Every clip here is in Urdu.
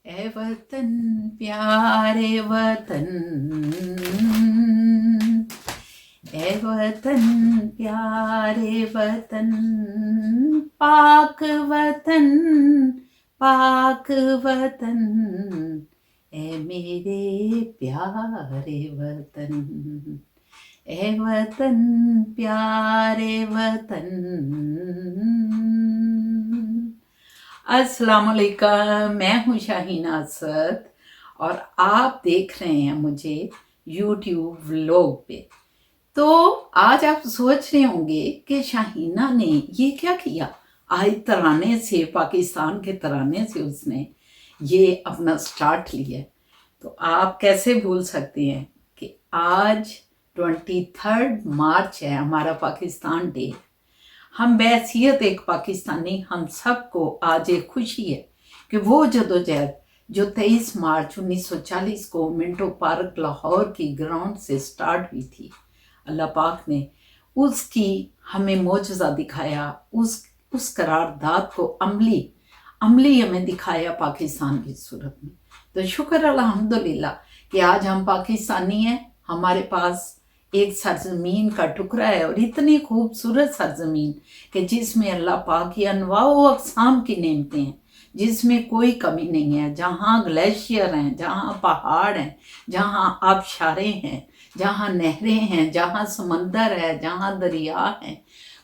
اے وطن پیارے وطن، اے وطن پیارے وطن، پاک وطن، پاک وطن، اے میرے پیارے وطن، اے وطن پیارے وطن۔ السلام علیکم، میں ہوں شاہین اسد اور آپ دیکھ رہے ہیں مجھے یوٹیوب ولاگ پہ۔ تو آج آپ سوچ رہے ہوں گے کہ شاہینہ نے یہ کیا کیا، آج ترانے سے، پاکستان کے ترانے سے اس نے یہ اپنا سٹارٹ لیا۔ تو آپ کیسے بھول سکتے ہیں کہ آج 23 مارچ ہے، ہمارا پاکستان ڈے۔ ہم بحیثیت ایک پاکستانی ہم سب کو آج ایک خوشی ہے کہ وہ جدوجہد جو 23 مارچ 1940 کو منٹو پارک لاہور کی گراؤنڈ سے سٹارٹ ہوئی تھی، اللہ پاک نے اس کی ہمیں معجزہ دکھایا، اس قرارداد کو عملی ہمیں دکھایا پاکستان کی صورت میں۔ تو شکر الحمدللہ کہ آج ہم پاکستانی ہیں، ہمارے پاس ایک سرزمین کا ٹکڑا ہے، اور اتنی خوبصورت سرزمین کہ جس میں اللہ پاک کی انواع و اقسام کی نعمتیں ہیں، جس میں کوئی کمی نہیں ہے، جہاں گلیشیئر ہیں، جہاں پہاڑ ہیں، جہاں آبشاریں ہیں، جہاں نہریں ہیں، جہاں سمندر ہے، جہاں دریا ہیں۔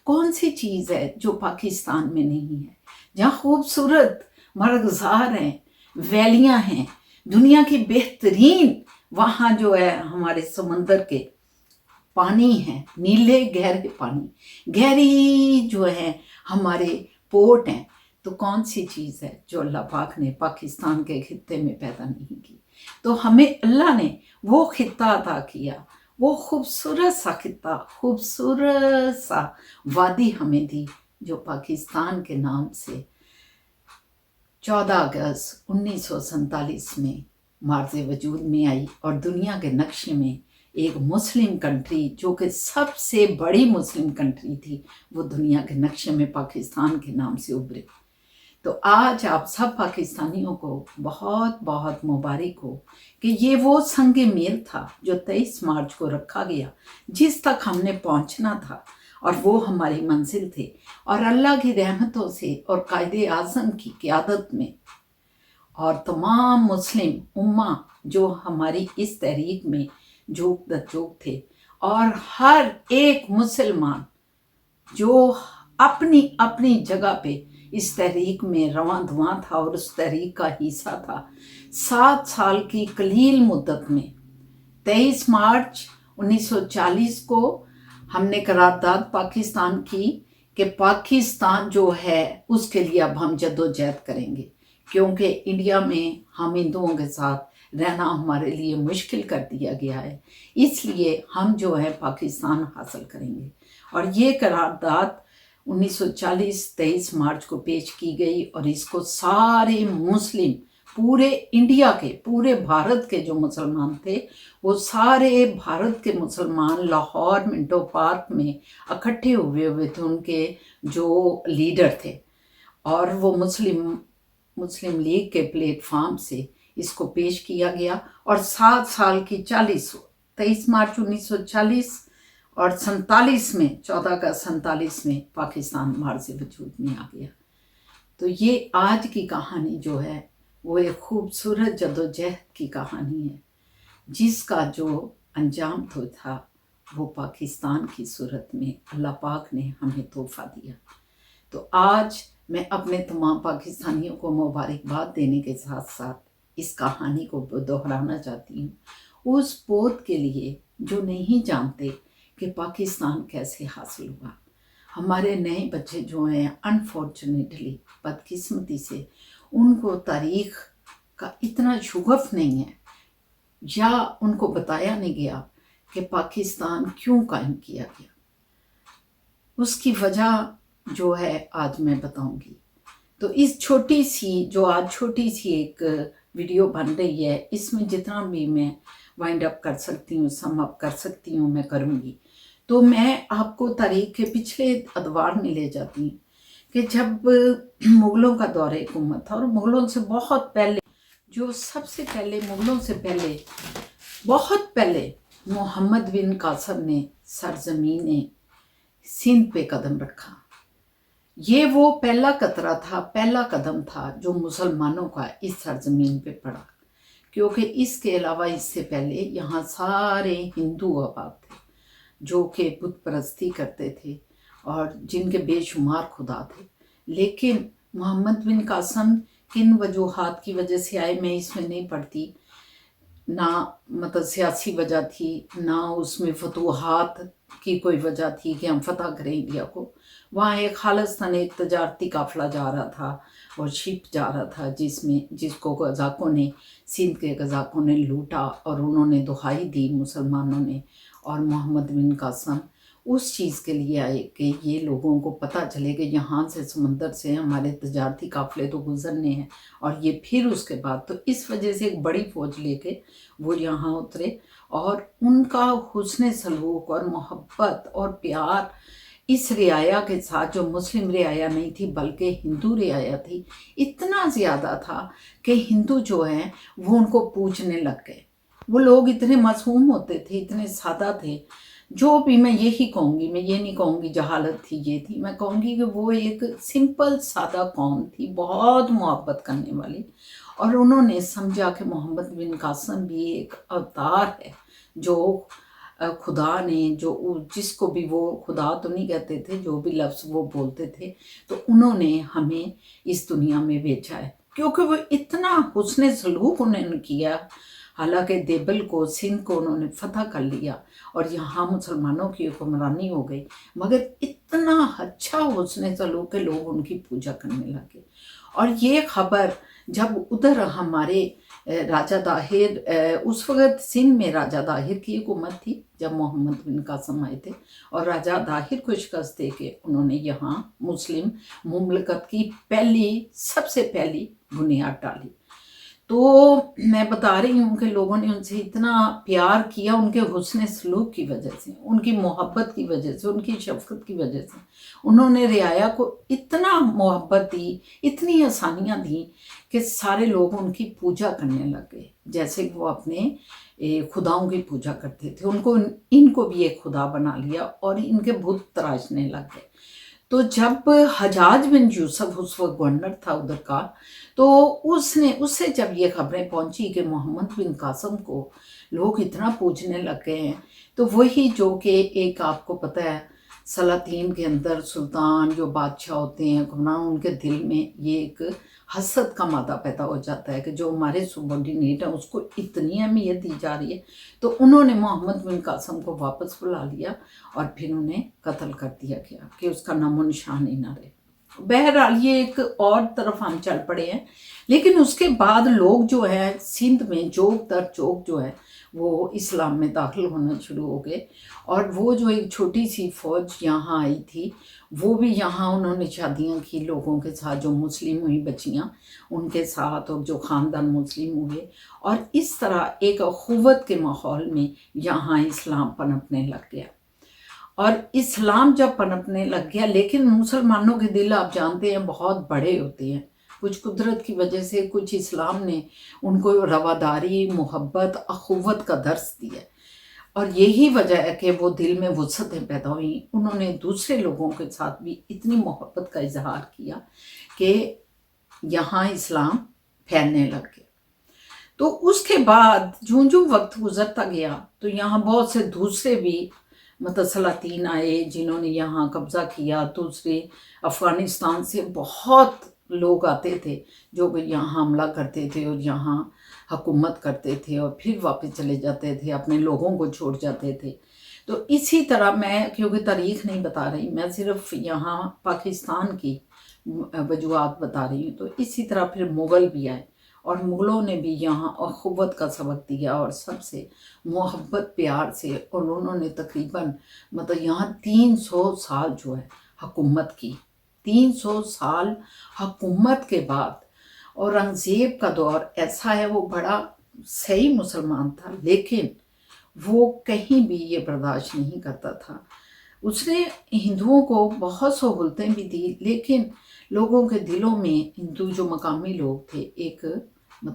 کون سی چیز ہے جو پاکستان میں نہیں ہے؟ جہاں خوبصورت مرغزار ہیں، ویلیاں ہیں، دنیا کی بہترین، وہاں جو ہے ہمارے سمندر کے پانی ہیں، نیلے گہرے پانی، گہری جو ہے ہمارے پورٹ ہیں۔ تو کون سی چیز ہے جو اللہ پاک نے پاکستان کے خطے میں پیدا نہیں کی؟ تو ہمیں اللہ نے وہ خطہ عطا کیا، وہ خوبصورت سا خطہ، خوبصورت سا وادی ہمیں دی، جو پاکستان کے نام سے 14 اگست 1947 میں مارز وجود میں آئی، اور دنیا کے نقشے میں ایک مسلم کنٹری، جو کہ سب سے بڑی مسلم کنٹری تھی، وہ دنیا کے نقشے میں پاکستان کے نام سے ابھرے۔ تو آج آپ سب پاکستانیوں کو بہت بہت مبارک ہو کہ یہ وہ سنگ میل تھا جو 23 مارچ کو رکھا گیا، جس تک ہم نے پہنچنا تھا، اور وہ ہماری منزل تھے۔ اور اللہ کی رحمتوں سے اور قائد اعظم کی قیادت میں اور تمام مسلم امہ جو ہماری اس تحریک میں جھوک تھے، اور ہر ایک مسلمان جو اپنی اپنی جگہ پہ اس تحریک میں رواں دواں تھا اور اس تحریک کا حصہ تھا، 7 سال کی قلیل مدت میں 23 مارچ 1940 کو ہم نے قرارداد پاکستان کی کہ پاکستان جو ہے اس کے لیے اب ہم جدوجہد کریں گے، کیونکہ انڈیا میں ہم ہندوؤں کے ساتھ رہنا ہمارے لیے مشکل کر دیا گیا ہے، اس لیے ہم جو ہے پاکستان حاصل کریں گے۔ اور یہ قرارداد 1940 23 مارچ کو پیش کی گئی، اور اس کو سارے مسلم، پورے انڈیا کے، پورے بھارت کے جو مسلمان تھے، وہ سارے بھارت کے مسلمان لاہور منٹو پارک میں اکٹھے ہوئے تھے، ان کے جو لیڈر تھے، اور وہ مسلم لیگ کے پلیٹ فارم سے اس کو پیش کیا گیا، اور 7 سال کی 23 مارچ 1940 اور 47 میں 14 اگست 47 میں پاکستان مارز وجود میں آ گیا۔ تو یہ آج کی کہانی جو ہے وہ ایک خوبصورت جدوجہد کی کہانی ہے، جس کا جو انجام تو تھا وہ پاکستان کی صورت میں اللہ پاک نے ہمیں تحفہ دیا۔ تو آج میں اپنے تمام پاکستانیوں کو مبارکباد دینے کے ساتھ ساتھ اس کہانی کو دہرانا چاہتی ہوں، اس پوت کے لیے جو نہیں جانتے کہ پاکستان کیسے حاصل ہوا۔ ہمارے نئے بچے جو ہیں انفارچونیٹلی، بدقسمتی سے، ان کو تاریخ کا اتنا شغف نہیں ہے، یا ان کو بتایا نہیں گیا کہ پاکستان کیوں قائم کیا گیا۔ اس کی وجہ جو ہے آج میں بتاؤں گی۔ تو اس چھوٹی سی ایک ویڈیو بن رہی ہے، اس میں جتنا بھی میں وائنڈ اپ کر سکتی ہوں، سم اپ کر سکتی ہوں، میں کروں گی۔ تو میں آپ کو تاریخ کے پچھلے ادوار میں لے جاتی ہوں کہ جب مغلوں کا دور حکومت تھا، اور مغلوں سے بہت پہلے جو سب سے پہلے مغلوں سے پہلے بہت پہلے محمد بن قاسم نے سرزمین سندھ پہ قدم رکھا. یہ وہ پہلا قطرہ تھا، پہلا قدم تھا جو مسلمانوں کا اس سرزمین پہ پڑا، کیونکہ اس کے علاوہ اس سے پہلے یہاں سارے ہندو آباد تھے جو کہ بت پرستی کرتے تھے اور جن کے بے شمار خدا تھے. لیکن محمد بن قاسم کن وجوہات کی وجہ سے آئے میں اس میں نہیں پڑھتی، نہ مطلب سیاسی وجہ تھی، نہ اس میں فتوحات کی کوئی وجہ تھی کہ ہم فتح کریں انڈیا کو. وہاں ایک خالصتاً ایک تجارتی قافلہ جا رہا تھا اور شپ جا رہا تھا جس کو قزاقوں نے، سندھ کے قزاقوں نے لوٹا اور انہوں نے دہائی دی مسلمانوں نے. اور محمد بن قاسم اس چیز کے لیے آئے کہ یہ لوگوں کو پتہ چلے کہ یہاں سے سمندر سے ہمارے تجارتی قافلے تو گزرنے ہیں، اور یہ پھر اس کے بعد تو اس وجہ سے ایک بڑی فوج لے کے وہ یہاں اترے. اور ان کا حسن سلوک اور محبت اور پیار اس رعایا کے ساتھ، جو مسلم رعایا نہیں تھی بلکہ ہندو رعایا تھی، اتنا زیادہ تھا کہ ہندو جو ہیں وہ ان کو پوجنے لگ گئے. وہ لوگ اتنے معصوم ہوتے تھے، اتنے سادہ تھے. جو بھی میں یہی کہوں گی، میں یہ نہیں کہوں گی جہالت تھی یہ تھی، میں کہوں گی کہ وہ ایک سمپل سادہ قوم تھی، بہت محبت کرنے والی. اور انہوں نے سمجھا کہ محمد بن قاسم بھی ایک اوتار ہے جو خدا نے، جو جس کو بھی وہ خدا تو نہیں کہتے تھے، جو بھی لفظ وہ بولتے تھے، تو انہوں نے ہمیں اس دنیا میں بھیجا ہے. کیونکہ وہ اتنا حسن سلوک انہوں نے کیا، حالانکہ دیبل کو، سندھ کو انہوں نے فتح کر لیا اور یہاں مسلمانوں کی حکمرانی ہو گئی، مگر اتنا اچھا حسن سلوک کہ لوگ ان کی پوجا کرنے لگے. اور یہ خبر جب ادھر ہمارے راجہ داہر، اس وقت سندھ میں راجہ داہر کی حکومت تھی جب محمد بن قاسم آئے تھے، اور راجہ داہر کو شکست دے کے انہوں نے یہاں مسلم مملکت کی سب سے پہلی بنیاد ڈالی. تو میں بتا رہی ہوں کہ لوگوں نے ان سے اتنا پیار کیا ان کے حسن سلوک کی وجہ سے، ان کی محبت کی وجہ سے، ان کی شفقت کی وجہ سے. انہوں نے رعایا کو اتنا محبت دی، اتنی آسانیاں دیں کہ سارے لوگ ان کی پوجا کرنے لگ گئے، جیسے کہ وہ اپنے خداؤں کی پوجا کرتے تھے. ان کو بھی ایک خدا بنا لیا اور ان کے بت تراشنے لگ گئے. تو جب حجاج بن یوسف اس وقت گورنر تھا ادھر کا، تو اس سے جب یہ خبریں پہنچی کہ محمد بن قاسم کو لوگ اتنا پوجنے لگ گئے ہیں، تو وہی جو کہ ایک آپ کو پتہ ہے سلاطین کے اندر سلطان جو بادشاہ ہوتے ہیں حکمران، ان کے دل میں یہ ایک حسد کا مادہ پیدا ہو جاتا ہے کہ جو ہمارے سبارڈینیٹ ہیں اس کو اتنی اہمیت دی جا رہی ہے. تو انہوں نے محمد بن قاسم کو واپس بلا لیا اور پھر انہیں قتل کر دیا گیا کہ اس کا نام و نشان ہی نہ رہے. بہرحال یہ ایک اور طرف ہم چل پڑے ہیں. لیکن اس کے بعد لوگ جو ہے سندھ میں جوگ در جوگ جو ہے وہ اسلام میں داخل ہونا شروع ہو گئے. اور وہ جو ایک چھوٹی سی فوج یہاں آئی تھی، وہ بھی یہاں انہوں نے شادیاں کی لوگوں کے ساتھ، جو مسلم ہوئی بچیاں ان کے ساتھ، اور جو خاندان مسلم ہوئے. اور اس طرح ایک اخوت کے ماحول میں یہاں اسلام پنپنے لگ گیا. اور اسلام جب پنپنے لگ گیا، لیکن مسلمانوں کے دل آپ جانتے ہیں بہت بڑے ہوتے ہیں، کچھ قدرت کی وجہ سے، کچھ اسلام نے ان کو رواداری، محبت، اخوت کا درس دیا. اور یہی وجہ ہے کہ وہ دل میں وسعتیں پیدا ہوئیں. انہوں نے دوسرے لوگوں کے ساتھ بھی اتنی محبت کا اظہار کیا کہ یہاں اسلام پھیلنے لگ گیا. تو اس کے بعد جوں وقت گزرتا گیا تو یہاں بہت سے دوسرے بھی سلاطین آئے جنہوں نے یہاں قبضہ کیا. دوسرے افغانستان سے بہت لوگ آتے تھے جو کہ یہاں حملہ کرتے تھے اور یہاں حکومت کرتے تھے اور پھر واپس چلے جاتے تھے، اپنے لوگوں کو چھوڑ جاتے تھے. تو اسی طرح میں کیونکہ تاریخ نہیں بتا رہی، میں صرف یہاں پاکستان کی وجوہات بتا رہی ہوں. تو اسی طرح پھر مغل بھی آئے اور مغلوں نے بھی یہاں اخوت کا سبق دیا اور سب سے محبت پیار سے، اور انہوں نے تقریباً یہاں 300 سال جو ہے حکومت کی. 300 سال حکومت کے بعد اورنگزیب کا دور ایسا ہے، وہ بڑا صحیح مسلمان تھا لیکن وہ کہیں بھی یہ برداشت نہیں کرتا تھا. اس نے ہندوؤں کو بہت سہولتیں بھی دی، لیکن لوگوں کے دلوں میں ہندو جو مقامی لوگ تھے ایک